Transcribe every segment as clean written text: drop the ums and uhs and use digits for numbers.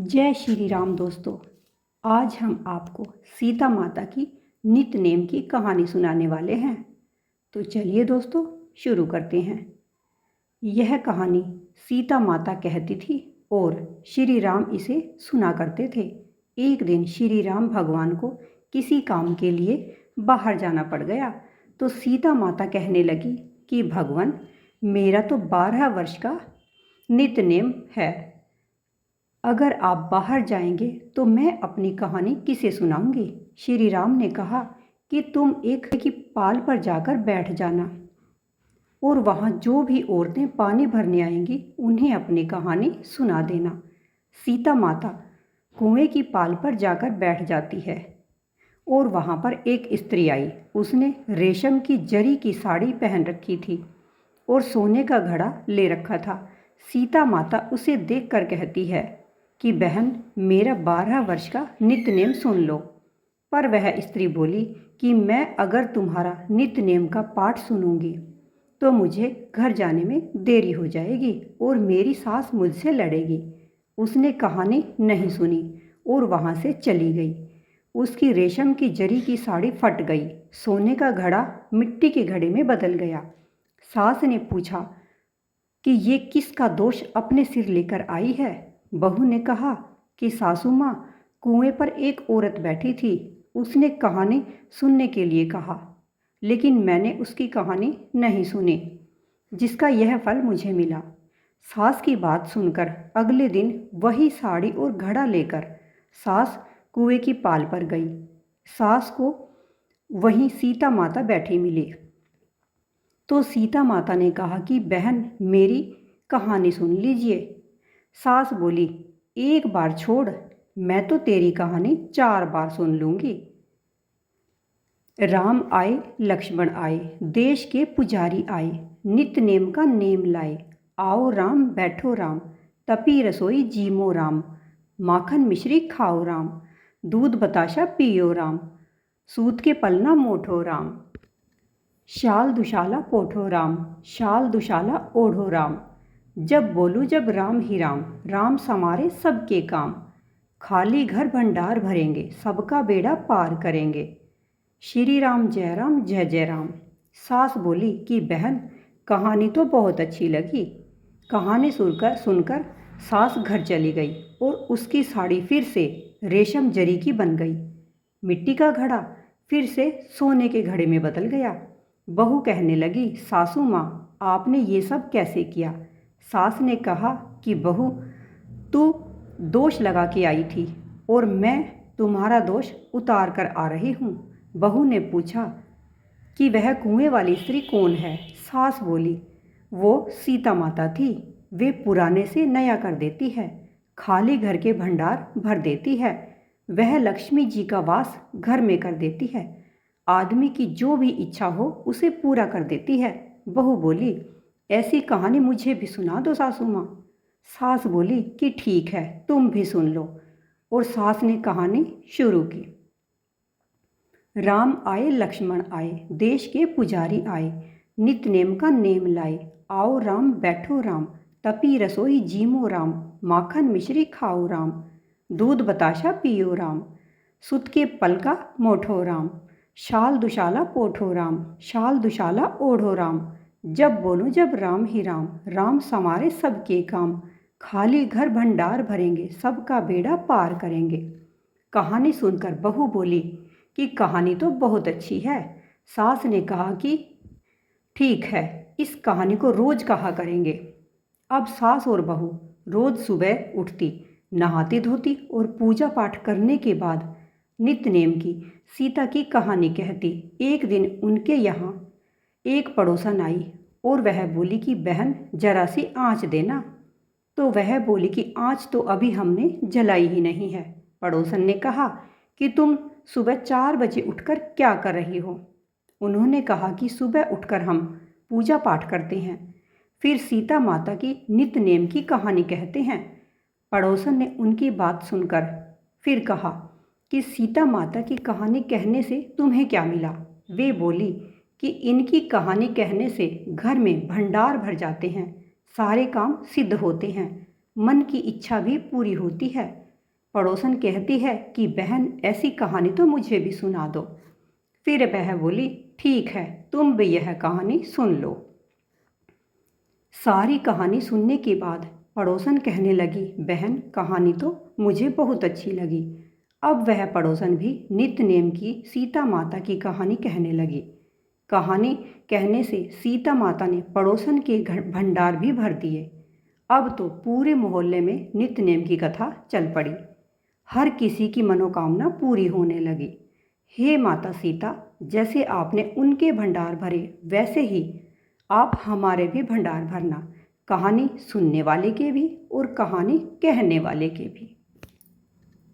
जय श्री राम दोस्तों। आज हम आपको सीता माता की नित नेम की कहानी सुनाने वाले हैं। तो चलिए दोस्तों शुरू करते हैं। यह कहानी सीता माता कहती थी और श्री राम इसे सुना करते थे। एक दिन श्री राम भगवान को किसी काम के लिए बाहर जाना पड़ गया तो सीता माता कहने लगी कि भगवान, मेरा तो 12 वर्ष का नित नेम है। अगर आप बाहर जाएंगे तो मैं अपनी कहानी किसे सुनाऊंगी। श्री राम ने कहा कि तुम एक की पाल पर जाकर बैठ जाना और वहाँ जो भी औरतें पानी भरने आएंगी उन्हें अपनी कहानी सुना देना। सीता माता कुएं की पाल पर जाकर बैठ जाती है और वहाँ पर एक स्त्री आई। उसने रेशम की जरी की साड़ी पहन रखी थी और सोने का घड़ा ले रखा था। सीता माता उसे देखकर कहती है कि बहन, मेरा 12 वर्ष का नित्य-नेम सुन लो। पर वह स्त्री बोली कि मैं अगर तुम्हारा नित्य-नेम का पाठ सुनूंगी तो मुझे घर जाने में देरी हो जाएगी और मेरी सास मुझसे लड़ेगी। उसने कहानी नहीं सुनी और वहाँ से चली गई। उसकी रेशम की जरी की साड़ी फट गई, सोने का घड़ा मिट्टी के घड़े में बदल गया। सास ने पूछा कि ये किसका दोष अपने सिर लेकर आई है। बहू ने कहा कि सासू माँ, कुएं पर एक औरत बैठी थी। उसने कहानी सुनने के लिए कहा, लेकिन मैंने उसकी कहानी नहीं सुनी, जिसका यह फल मुझे मिला। सास की बात सुनकर अगले दिन वही साड़ी और घड़ा लेकर सास कुएं की पाल पर गई। सास को वहीं सीता माता बैठी मिली तो सीता माता ने कहा कि बहन, मेरी कहानी सुन लीजिए। सास बोली, एक बार छोड़, मैं तो तेरी कहानी 4 बार सुन लूंगी। राम आए लक्ष्मण आए, देश के पुजारी आए, नित्य नेम का नेम लाए। आओ राम बैठो राम, तपी रसोई जीमो राम, माखन मिश्री खाओ राम, दूध बताशा पियो राम, सूत के पलना मोठो राम, शाल दुशाला पोठो राम, शाल दुशाला ओढ़ो राम। जब बोलूँ जब राम ही राम, राम समारे सबके काम, खाली घर भंडार भरेंगे, सबका बेड़ा पार करेंगे। श्री राम जय जय राम। सास बोली कि बहन, कहानी तो बहुत अच्छी लगी। कहानी सुनकर सास घर चली गई और उसकी साड़ी फिर से रेशम जरी की बन गई। मिट्टी का घड़ा फिर से सोने के घड़े में बदल गया। बहू कहने लगी, सासू माँ, आपने ये सब कैसे किया। सास ने कहा कि बहू, तू दोष लगा के आई थी और मैं तुम्हारा दोष उतार कर आ रही हूँ। बहू ने पूछा कि वह कुएं वाली स्त्री कौन है। सास बोली, वो सीता माता थी। वे पुराने से नया कर देती है, खाली घर के भंडार भर देती है। वह लक्ष्मी जी का वास घर में कर देती है। आदमी की जो भी इच्छा हो उसे पूरा कर देती है। बहू बोली, ऐसी कहानी मुझे भी सुना दो सासू माँ। सास बोली कि ठीक है, तुम भी सुन लो। और सास ने कहानी शुरू की। राम आए लक्ष्मण आए, देश के पुजारी आए, नित्य नेम का नेम लाए। आओ राम बैठो राम, तपी रसोई जीमो राम, माखन मिश्री खाओ राम, दूध बताशा पियो राम, सुत के पल का मोठो राम, शाल दुशाला पोठो राम, शाल दुशाला ओढ़ो राम। जब बोलूं जब राम ही राम, राम समारे सबके काम, खाली घर भंडार भरेंगे, सबका बेड़ा पार करेंगे। कहानी सुनकर बहू बोली कि कहानी तो बहुत अच्छी है। सास ने कहा कि ठीक है, इस कहानी को रोज कहा करेंगे। अब सास और बहू रोज सुबह उठती, नहाती धोती और पूजा पाठ करने के बाद नित्य नेम की सीता की कहानी कहती। एक दिन उनके यहाँ एक पड़ोसन आई और वह बोली कि बहन, जरा सी आँच देना। तो वह बोली कि आँच तो अभी हमने जलाई ही नहीं है। पड़ोसन ने कहा कि तुम सुबह 4 बजे उठकर क्या कर रही हो। उन्होंने कहा कि सुबह उठकर हम पूजा पाठ करते हैं, फिर सीता माता की नित्य नेम की कहानी कहते हैं। पड़ोसन ने उनकी बात सुनकर फिर कहा कि सीता माता की कहानी कहने से तुम्हें क्या मिला। वे बोली कि इनकी कहानी कहने से घर में भंडार भर जाते हैं, सारे काम सिद्ध होते हैं, मन की इच्छा भी पूरी होती है, पड़ोसन कहती है कि बहन ऐसी कहानी तो मुझे भी सुना दो। फिर वह बोली, ठीक है, तुम भी यह कहानी सुन लो। सारी कहानी सुनने के बाद पड़ोसन कहने लगी, बहन कहानी तो मुझे बहुत अच्छी लगी। अब वह पड़ोसन भी नित नेम की सीता माता की कहानी कहने लगी। कहानी कहने से सीता माता ने पड़ोसन के घर भंडार भी भर दिए। अब तो पूरे मोहल्ले में नित नेम की कथा चल पड़ी। हर किसी की मनोकामना पूरी होने लगी। हे माता सीता, जैसे आपने उनके भंडार भरे वैसे ही आप हमारे भी भंडार भरना, कहानी सुनने वाले के भी और कहानी कहने वाले के भी।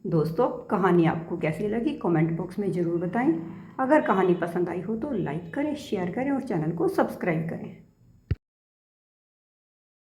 दोस्तों, कहानी आपको कैसी लगी कमेंट बॉक्स में ज़रूर बताएं। अगर कहानी पसंद आई हो तो लाइक करें, शेयर करें और चैनल को सब्सक्राइब करें।